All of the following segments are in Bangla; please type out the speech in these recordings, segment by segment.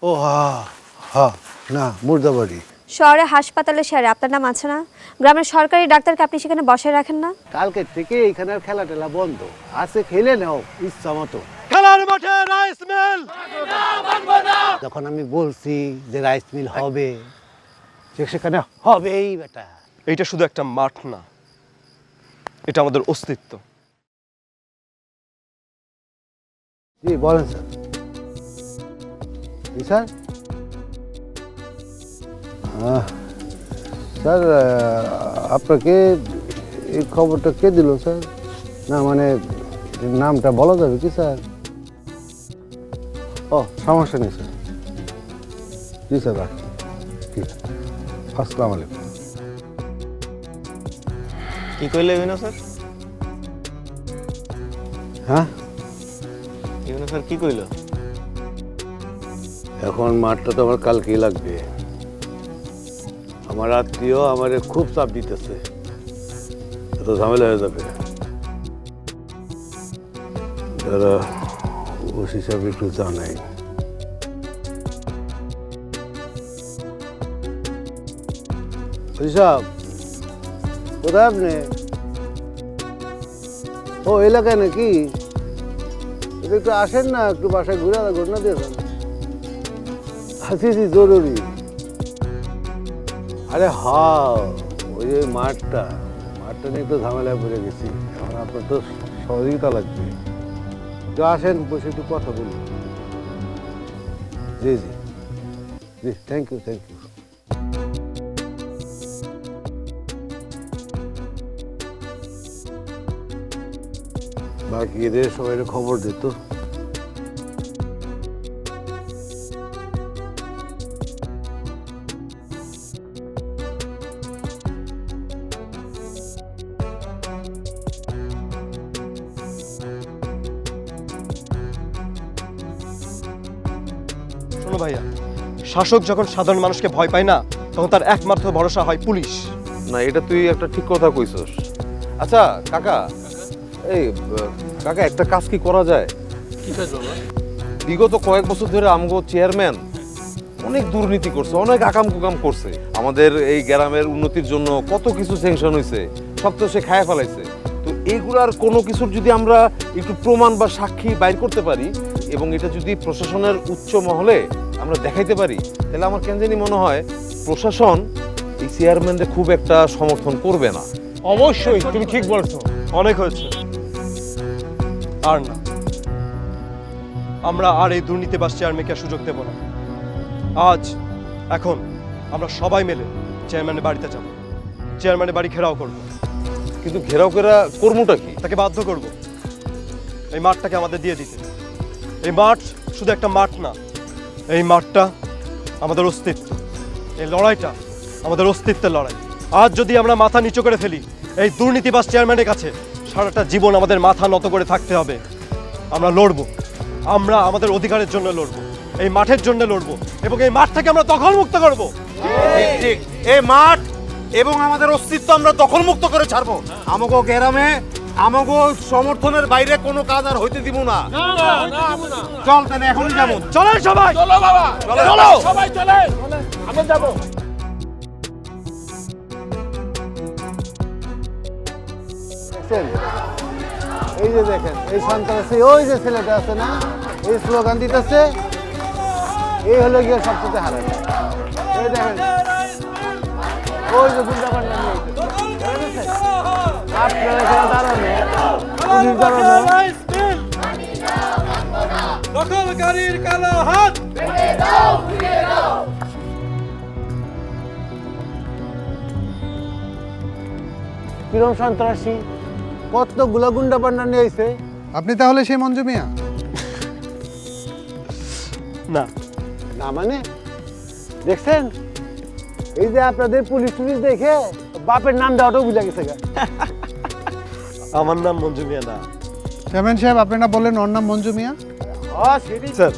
ও হ্যাঁ না মুর্দাবাড়ি। শহরে হাসপাতালে স্যারে আপনার নাম আছে না? গ্রামের সরকারি ডাক্তারকে আপনি সেখানে বসায় রাখেন না? কালকে থেকে এখানে আর খেলা টেলা বন্ধ আছে, খেলে নাও ইচ্ছা মতো। খেলার মাঠে রাইস মিল যখন আমি বলছি যে রাইস মিল হবে সেখানে হবেই বেটা। এইটা শুধু একটা মাঠ না, এটা আমাদের অস্তিত্ব। জি বলেন স্যার। জি স্যার। স্যার আপনাকে এই খবরটা কে দিল স্যার? না মানে নামটা বলা যাবে কি স্যার? ও সমস্যা নেই স্যার। জি স্যার রাখছি। জি আসসালামু আলাইকুম। কি কইলে ইউনো স্যার? হ্যাঁ ইউনো স্যার কি কইল? এখন মাঠটা তো আমার কালকেই লাগবে। আমার আত্মীয় আমারে খুব চাপ দিতেছে, এত ঝামেলা হয়ে যাবে। যারা ওস হিসাবে একটু জানাই। সব কোথায় আপনি? ও এলাকায় নাকি? একটু আসেন না, একটু বাসায় ঘটনা দিয়েছেন। জি জি জরুরি। আরে হ্যাঁ ওই যে মাঠটা নিয়ে একটু ঝামেলায় পড়ে গেছি। এখন আপনার তো সহযোগিতা লাগবে। একটু আসেন, বসে একটু কথা বলি। জি জি জি থ্যাংক ইউ। বাকি এদের সবাই খবর দিত। শোনো ভাইয়া, শাসক যখন সাধারণ মানুষকে ভয় পায় না, তখন তার একমাত্র ভরসা হয় পুলিশ। না, এটা তুই একটা ঠিক কথা কইছস। আচ্ছা কাকা, এই কাকা একটা কাজ কি করা যায়? কি কাজ বাবা? বিগত কয়েক বছর ধরে আমগো চেয়ারম্যান অনেক দুর্নীতি করছে, অনেক আকাম কুকাম করছে। আমাদের এই গ্রামের উন্নতির জন্য কত কিছু স্যাংশন হয়েছে, সব তো সে খায় ফেলাইছে। তো এইগুলার কোনো কিছুর যদি আমরা একটু প্রমাণ বা সাক্ষী বাইর করতে পারি এবং এটা যদি প্রশাসনের উচ্চ মহলে আমরা দেখাইতে পারি, তাহলে আমার কেন জানি মনে হয় প্রশাসন এই চেয়ারম্যানদের খুব একটা সমর্থন করবে না। অবশ্যই তুমি ঠিক বলছো, অনেক হয়েছে। আর না, আমরা আর এই দুর্নীতিবাজ চেয়ারম্যানকে সুযোগ দেব না। আজ এখন আমরা সবাই মিলে চেয়ারম্যানের বাড়িতে যাব, চেয়ারম্যানের বাড়ি ঘেরাও করব। কিন্তু ঘেরাও করে কর্মটা কি? তাকে বাধ্য করব এই মাঠটাকে আমাদের দিয়ে দিতে। এই মাঠ শুধু একটা মাঠ না, এই মাঠটা আমাদের অস্তিত্ব। এই লড়াইটা আমাদের অস্তিত্বের লড়াই। আজ যদি আমরা মাথা নিচু করে ফেলি এই দুর্নীতিবাজ চেয়ারম্যানের কাছে, সারাটা জীবন আমাদের মাথা নত করে থাকতে হবে। আমরা লড়বো, আমরা আমাদের অধিকারের জন্য লড়বো, এই মাঠের জন্য লড়বো, এবং এই মাঠটাকে আমরা দখলমুক্ত করব। ঠিক এই মাঠ এবং আমাদের অস্তিত্ব আমরা দখলমুক্ত করে ছাড়বো। আমাগো গ্রামে আমাগো সমর্থনের বাইরে কোনো কাজ আর হইতে দিব না। চল তাহলে এখনই যাবো। চলেন সবাই, চলো বাবা, চলো সবাই চলে আমরা যাবো। দেখছেন? এই যে দেখেন, এই সন্ত্রাসী ওই যে ছেলেটা আছে না, এই স্লোগান দিতেছে, এই হলো গিয়ে সবচেয়ে হারায়। এই দেখেন ওই যে গুন্ডা পান্ডা নিয়ে আইতেছে। আপনারা এখানে দাঁড়ানো, পুলিশ দাঁড়ানো। দখলকারীর কালো হাত কিরম সন্ত্রাসী, কতগুলো গুন্ডা পান্ডা নিয়ে আইছে। আপনি তাহলে সেই মঞ্জু মিয়া? না, না মানে দেখছেন, এই যে আপনাদের পুলিশ দেখে বাপের নাম দেওয়াটাও বুঝা গেছে। আমার নাম মঞ্জু মিয়া না। চেয়ারম্যান সাহেব, আপনি না বললেন ওর নাম মঞ্জু মিয়া? স্যার,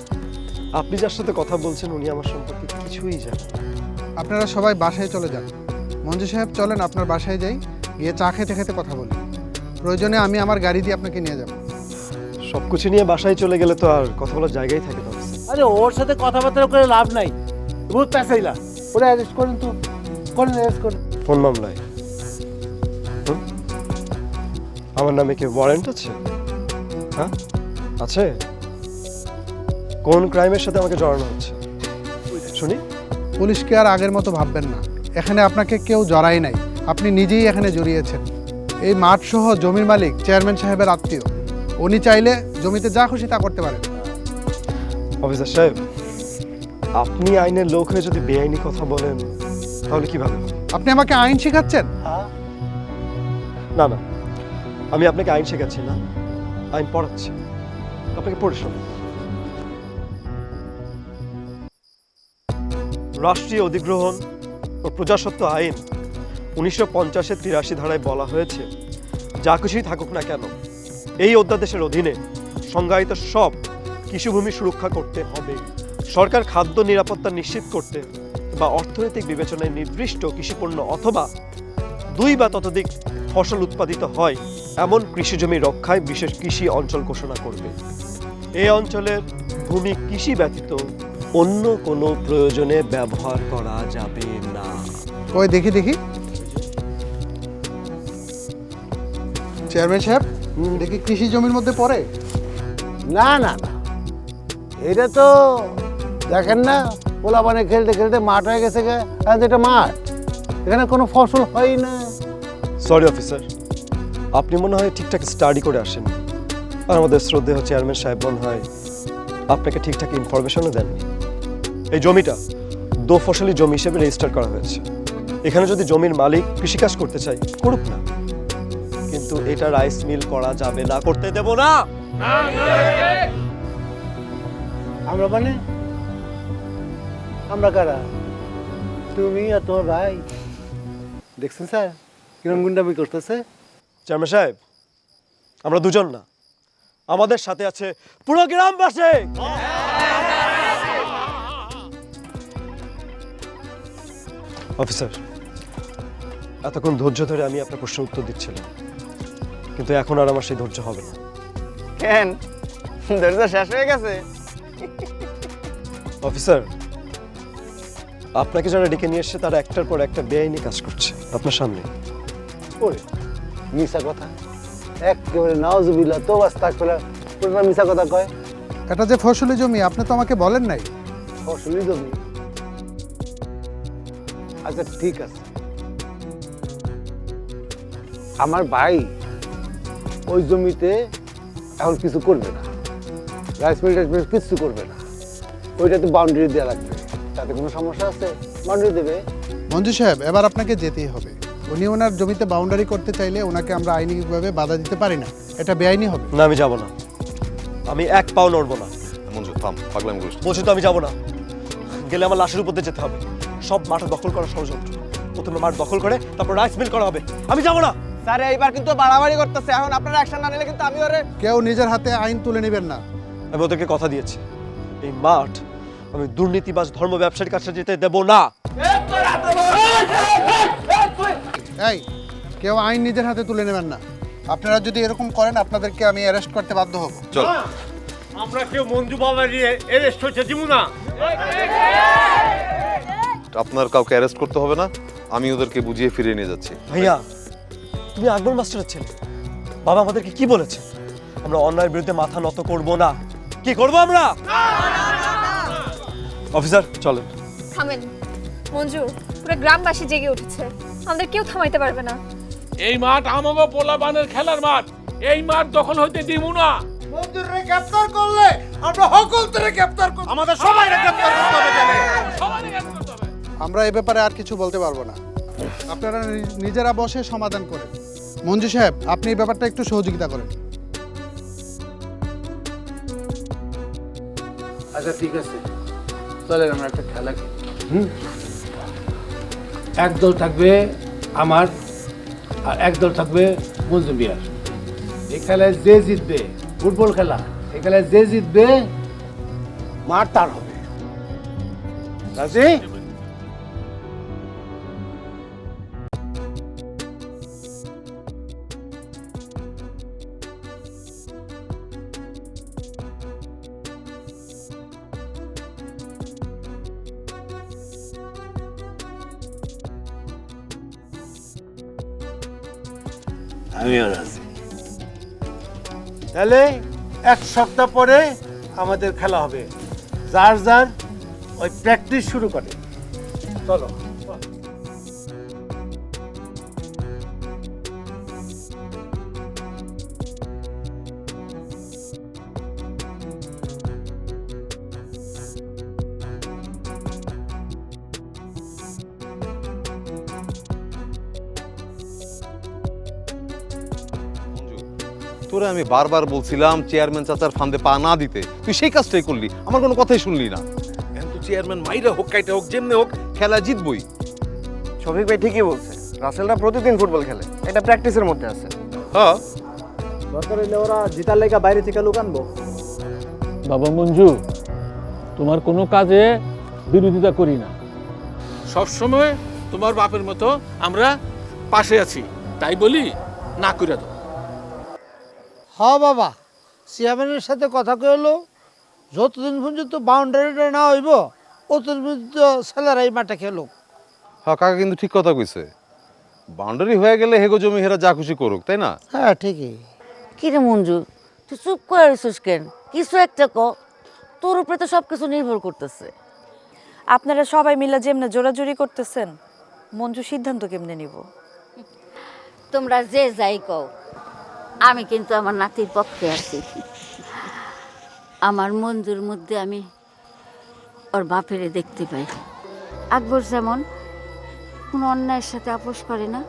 আপনি যার সাথে কথা বলছেন উনি আমার সম্পর্কে কিছুই জানেন না। আপনারা সবাই বাসায় চলে যান। মঞ্জু সাহেব চলেন আপনার বাসায় যাই, গিয়ে চা খেতে খেতে কথা বলি। প্রয়োজনে আমি আমার গাড়ি দিয়ে আপনাকে নিয়ে যাব। সবকিছু নিয়ে বাসায় চলে গেলে তো আর কথা বলার জায়গাই থাকে না। আরে ওর সাথে কথাবার্তা করে লাভ নাই, বহুত পেছাইলা। ওরা অ্যারেস্ট করেন তো, করেন, অ্যারেস্ট করেন। কোন মামলায়? হুম? আমার নামে কি ওয়ারেন্ট আছে? হ্যাঁ আছে? কোন ক্রাইমের সাথে আমাকে জড়ানো হচ্ছে শুনি? পুলিশকে আর আগের মতো ভাববেন না, এখানে আপনাকে কেউ জড়াই নাই, আপনি নিজেই এখানে জড়িয়েছেন। এই মাঠ সহ জমির মালিক চেয়ারম্যান সাহেবের আত্মীয়, উনি চাইলে জমিতে যা খুশি তা করতে পারেন। অফিসার সাহেব, আপনি আইনের লোক হয়ে যদি বেআইনি কথা বলেন তাহলে কিভাবে হবে? আপনি আমাকে আইন শেখাচ্ছেন? না না, আমি আপনাকে আইন শেখাচ্ছি না, আইন পড়াচ্ছি। আপনাকে পড়ে শোনাই। রাষ্ট্রীয় অধিগ্রহণ ও প্রজাস্বত্ব আইন 1950-এর 83 ধারায় বলা হয়েছে, যা কিছুই থাকুক না কেন এই অধ্যাদেশের অধীনে সংজ্ঞায়িত সব কৃষিভূমি সুরক্ষা করতে হবে। সরকার খাদ্য নিরাপত্তা নিশ্চিত করতে বা অর্থনৈতিক বিবেচনায় নির্দিষ্ট কৃষিপণ্য অথবা 2 বা ততোধিক ফসল উৎপাদিত হয় এমন কৃষিজমি রক্ষায় বিশেষ কৃষি অঞ্চল ঘোষণা করবে। এই অঞ্চলের ভূমি কৃষি ব্যতীত অন্য কোনো প্রয়োজনে ব্যবহার করা যাবে না। কই দেখি দেখি। চেয়ারম্যান সাহেব, দেখি কৃষি জমির মধ্যে পড়ে? না না না, এটা তো দেখেন না, পোলাপানে খেলতে খেলতে মাঠ হয়ে গেছে, এটা মাঠ, এখানে কোনো ফসল হয় না। সরি অফিসার, আপনি মনে হয় ঠিকঠাক স্টাডি করে আসেন, আর আমাদের শ্রদ্ধেয় চেয়ারম্যান সাহেব মনে হয় আপনাকে ঠিকঠাক ইনফরমেশনও দেননি। এই জমিটা দো ফসলি জমি হিসেবে রেজিস্টার করা হয়েছে। এখানে যদি জমির মালিক কৃষিকাজ করতে চাই করুক না, কিন্তু এটা রাইস মিল করা যাবে না, করতে দেব না। আমরা মানে আমরা কারা? তুমি আর তোমার ভাই। দেখছেন স্যার কিরম গুন্ডামি করতেছে? চেয়ারম্যান সাহেব, আমরা দুজন না, আমাদের সাথে আছে পুরো গ্রামবাসী। অফিসার, এতক্ষণ ধৈর্য ধরে আমি আপনার প্রশ্নের উত্তর দিচ্ছিলাম, কিন্তু এখন আর আমার সেই ধৈর্য হবে না। কেন ধৈর্য শেষ হয়ে গেছে? অফিসার, আপনাকে যারা ডেকে নিয়ে এসছে তারা একটার পর একটা বেআইনি কাজ করছে আপনার সামনে। ওরে মিশা কথা, একেবারে নাউজুবিল্লাহ, তো আস্তাগফিরুল্লাহ, পুরো মিশা কথা কয়। এটা যে ফসলি জমি আপনি তো আমাকে বলেন নাই। ফসলি জমি? আচ্ছা ঠিক আছে, আমার ভাই ওই জমিতে এখন কিছু করবে না, রাইস মিল টাইস মিল কিছু করবে না, ওইটাতে বাউন্ডারি দেওয়া লাগবে। তাতে কোনো সমস্যা আছে? বাউন্ডারি দেবে। মঞ্জু সাহেব, এবার আপনাকে যেতেই হবে। উনি ওনার জমিতে বাউন্ডারি করতে চাইলে ওনাকে আমরা আইনিভাবে বাধা দিতে পারি না, এটা বেআইনি হবে। না, আমি যাব না, আমি এক পাও নড়বো না। মঞ্জু থাম, পাগলামি করিস না। বলছি তো আমি যাব না, গেলে আমার লাশের উপর দিয়ে যেতে হবে। সব মাঠ দখল করার ষড়যন্ত্র, প্রথমে মাঠ দখল করে তারপর রাইস মিল করা হবে। আমি যাব না। স্যার এইবার কিন্তু বাড়াবাড়ি করতেছে, এখন আপনারা অ্যাকশন না নিলে কিন্তু আমি ওরে। কেউ নিজের হাতে আইন তুলে নেবেন না। আমি ওদেরকে কথা দিয়েছি, এই মাঠ আমি দুর্নীতিবাজ ধর্ম ব্যবসায়ীর কাছে যেতে দেব না। এই, কেউ আইন নিজের হাতে তুলে নেবেন না। আপনারা যদি এরকম করেন আপনাদেরকে আমি অ্যারেস্ট করতে বাধ্য হব। চল। আমরা কেউ মঞ্জু বাবা নিয়ে এরেস্ট হচ্ছে দিব না। আপনার কাউকে অ্যারেস্ট করতে হবে না, আমি ওদেরকে বুঝিয়ে ফিরিয়ে নিয়ে যাচ্ছি। ভাইয়া, তুমি আকবর মাস্টারের ছেলে, বাবা আমাদেরকে কি বলেছে? আমরা অন্যায়ের বিরুদ্ধে মাথা নত করব না। কি করব আমরা? অফিসার চলেন। থামেন মঞ্জু, পুরো গ্রামবাসী জেগে উঠেছে, আমাদের কেউ থামাইতে পারবে না। এই মাঠ আমাগো পোলাপানের খেলার মাঠ, এই মাঠ দখল হইতে দিব না। মঞ্জুরে গ্রেফতার করলে আমরা সকলকে গ্রেফতার করব, আমাদের সবাইকে গ্রেফতার করতে হবে জানে। সবাইকে গ্রেফতার করতে হবে। আমরা এ ব্যাপারে আর কিছু বলতে পারবো না, আপনারা নিজেরা বসে সমাধান করেন। মঞ্জু সাহেব, আপনি এই ব্যাপারটা একটু সহযোগিতা করেন। আচ্ছা ঠিক আছে, চলেন আমরা একটা খেলা খেলি। এক দল থাকবে আমার, আর এক দল থাকবে মঞ্জু মিয়ার। এই খেলায় যে জিতবে, ফুটবল খেলা, এই খেলায় যে জিতবে মাঠ তার হবে। রাজি? আমিও রাজি। তাহলে 1 সপ্তাহ পরে আমাদের খেলা হবে। যার যার ওই প্র্যাকটিস শুরু করে। চলো। তোরে আমি বারবার বলছিলাম চেয়ারম্যান চাচার ফান্দে পা না দিতে, তুই সেই কাজটাই করলি, আমার কোনো কথাই শুনলি না। এখন তো চেয়ারম্যান মাইরা হোক কাইটা হোক যেমনি হোক খেলা জিতবই। শফিক ভাই ঠিকই বলছে, রাসেলরা প্রতিদিন ফুটবল খেলে, এটা প্র্যাকটিসের মধ্যে আছে। হ্যাঁ, দরকার হইলে ওরা জিতার লেগা বাইরে থেকে লোক আনবো। বাবা মঞ্জু, তোমার কোনো কাজে বিরোধিতা করি না, সবসময় তোমার বাপের মতো আমরা পাশে আছি, তাই বলি না করে দাও। হ্যাঁ বাবা, চেয়ারম্যানের সাথে কথা কইলো যতদিন পর্যন্ত বাউন্ডারিটা না হইব অতদিন পর্যন্ত ছেলেরাই মাঠে খেলো। হ্যাঁ কাকা কিন্তু ঠিক কথা কইছে, বাউন্ডারি হয়ে গেলে হেগো জমি হেরা যা খুশি করুক, তাই না? হ্যাঁ ঠিকই। কিরে মঞ্জু, তুই চুপ করে রইছিস কেন? কিছু একটা ক, তোর উপরে তো সব কিছু নির্ভর করতেছে। আপনারা সবাই মিলে যেমনে জোরাজুরি করতেছেন, মঞ্জু সিদ্ধান্ত কেমনে নিব? তোমরা যে যাই কও, আমি কিন্তু আমার নাতির পক্ষে আছি। আমার মঞ্জুর মধ্যে আমি ওর বাপেরে দেখতে পাই। আকবর যেমন কোনো অন্যায়ের সাথে আপোষ করে না,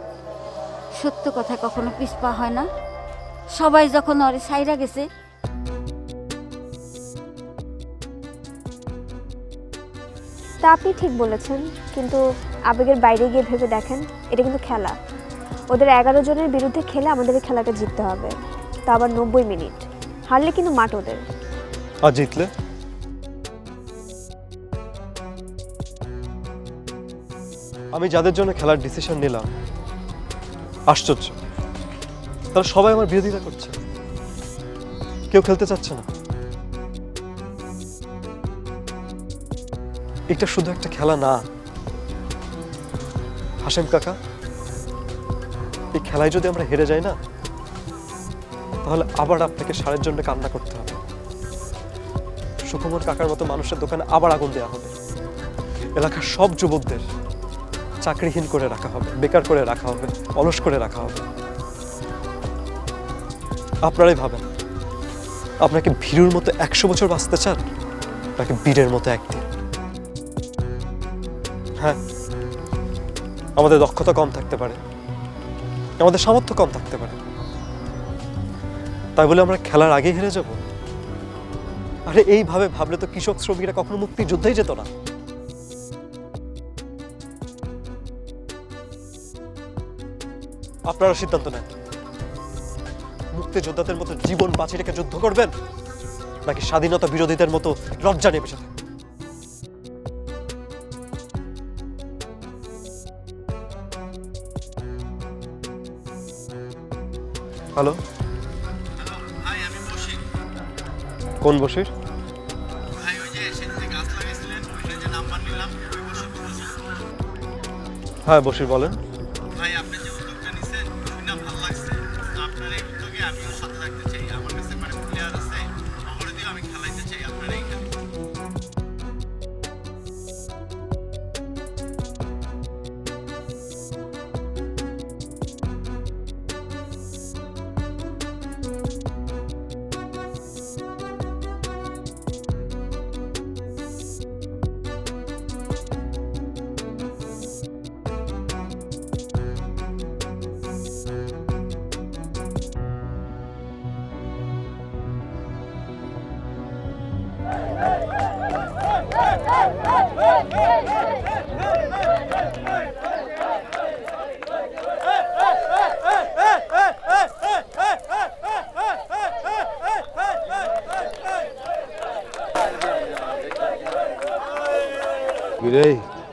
সত্য কথায় কখনো পিছপা হয় না, সবাই যখন ওরে ছাইরা গেছে তা আপনি ঠিক বলেছেন, কিন্তু আবেগের বাইরে গিয়ে ভেবে দেখেন, এটা কিন্তু খেলা। ওদের 11 জনের বিরুদ্ধে খেলে আমাদের এই খেলাটা জিততে হবে, তা আবার 90 মিনিট। হারলে কিন্তু মাঠ ওদের। আর জিতলে? আমি যাদের জন্য খেলার ডিসিশন নিলাম, আশ্চর্য, তারা সবাই আমার বিরোধিতা করছে, কেউ খেলতে চাচ্ছে না। এটা শুধু একটা খেলা না হাশেম কাকা, এই খেলায় যদি আমরা হেরে যাই না, তাহলে আবার আপনাকে সারের জন্য কান্না করতে হবে। সুকুমার কাকার মতো মানুষের দোকানে আবার আগুন দেওয়া হবে। এলাকার সব যুবকদের চাকরিহীন করে রাখা হবে, বেকার করে রাখা হবে, অলস করে রাখা হবে। আপনারাই ভাবেন, আপনাকে ভীরুর মতো 100 বছর বাঁচতে চান নাকি বীরের মতো একদিন? হ্যাঁ, আমাদের দক্ষতা কম থাকতে পারে, আমাদের সামর্থ্য কম থাকতে পারে, তাই বলে আমরা খেলার আগেই হেরে যাব? আরে এইভাবে ভাবলে তো কৃষক শ্রমিকরা কখনো মুক্তিযুদ্ধেই যেত না। আপনারা সিদ্ধান্ত নেন, মুক্তিযোদ্ধাদের মতো জীবন বাঁচিয়ে রেখে যুদ্ধ করবেন নাকি স্বাধীনতা বিরোধীদের মতো লজ্জা নিয়ে বেঁচে থাকবেন? হ্যালো, কোন বশির? হ্যাঁ বশির বলেন।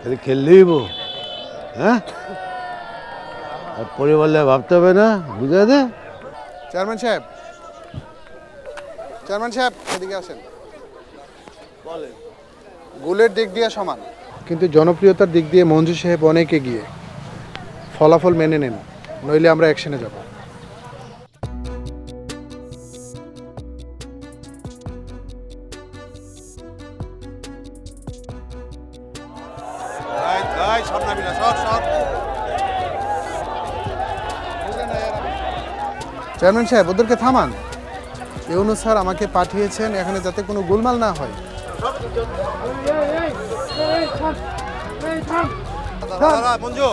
খালি খেললেই হ্যাঁ, আর পরিবার ভাবতে হবে না, বুঝে দে। চেয়ারম্যান সাহেব, চেয়ারম্যান সাহেব এদিকে আসেন। বলেন। গোলের দিক দিয়ে সমান, কিন্তু জনপ্রিয়তার দিক দিয়ে মঞ্জু সাহেব অনেক এগিয়ে। ফলাফল মেনে নেন, নইলে আমরা অ্যাকশনে যাব। ভাই সামনে না সর সর। চেয়ারম্যান সাহেব ওদেরকে থামান। ইউনুস স্যার আমাকে পাঠিয়েছেন এখানে যাতে কোনো গোলমাল না হয়। দাঁড়া মঞ্জু।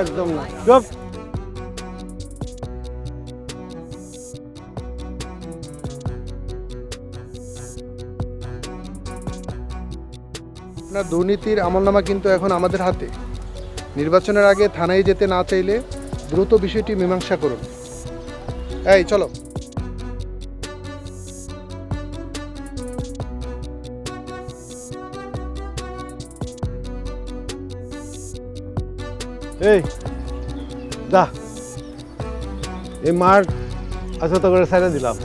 একদম না, চুপ। আপনার দুর্নীতির আমলনামা কিন্তু এখন আমাদের হাতে। নির্বাচনের আগে থানায় যেতে না চাইলে দ্রুত বিষয়টি মীমাংসা করুন। এই চলো। এই দা এই মাঠ আচ্ছা তো করে সাইডে দিলাম।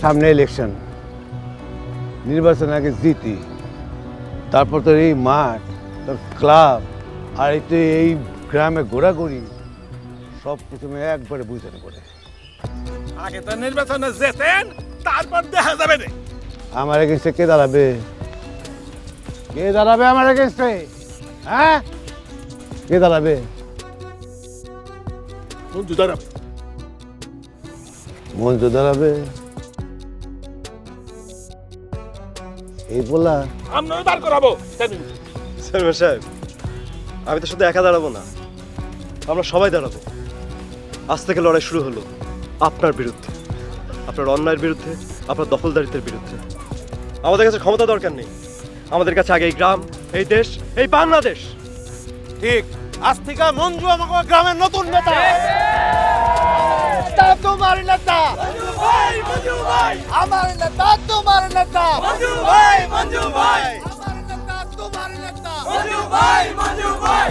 সামনে ইলেকশন, নির্বাচন আগে জিতি, তারপর তোর এই মাঠ, তোর ক্লাব, আর এই গ্রামে ঘোরাঘুরি সব কিছু আমি একবারে বুঝতে করে। আগে তো নির্বাচনে যেতেন, তারপর দেখা যাবে রে। আমার এগেনস্টে কে দাঁড়াবে? কে দাঁড়াবে আমার এগেনস্টে? হ্যাঁ, কে দাঁড়াবে? মঞ্জু দাঁড়াবে। মঞ্জু দাঁড়াবে? এই বলা আমরাও দাঁড় করাবো। চেয়ারম্যান সাহেব, আমি তো শুধু একা দাঁড়াবো না, আমরা সবাই দাঁড়াবো। আজ থেকে লড়াই শুরু হলো আপনার বিরুদ্ধে, আপনার অন্যায়ের বিরুদ্ধে, আপনার দখলদারিত্বের বিরুদ্ধে। আমাদের কাছে ক্ষমতা দরকার নেই, আমাদের কাছে আগে এই গ্রাম, এই দেশ, এই বাংলাদেশ। ঠিক, আজ থেকে মঞ্জু আমাকে গ্রামের নতুন নেতা। তোমার নেতা মঞ্জু ভাই, আমার নেতা তোমার নেতা মঞ্জু ভাই, মঞ্জু ভাই, আমার নেতা তোমার নেতা মঞ্জু ভাই, মঞ্জু ভাই।